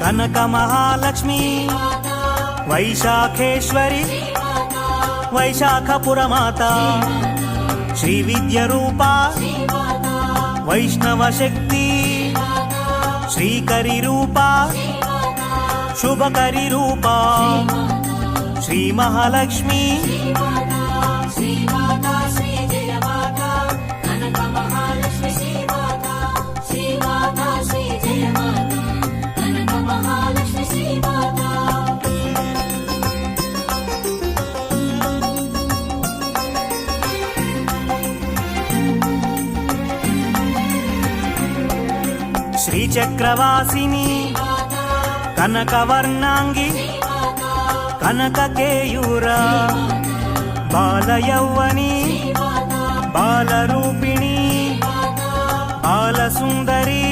Kanaka Mahalakshmi వైశాఖేశ్వరి వైశాఖపురమాత Shri Vidya Roopa Vaishnava Shakti Srikari Roopa Shubhakari Roopa Shri Mahalakshmi శ్రీచక్రవాసిని కనకవర్ణాంగి కనకకేయూర బాలయౌవని బాలరూపిణి Balasundari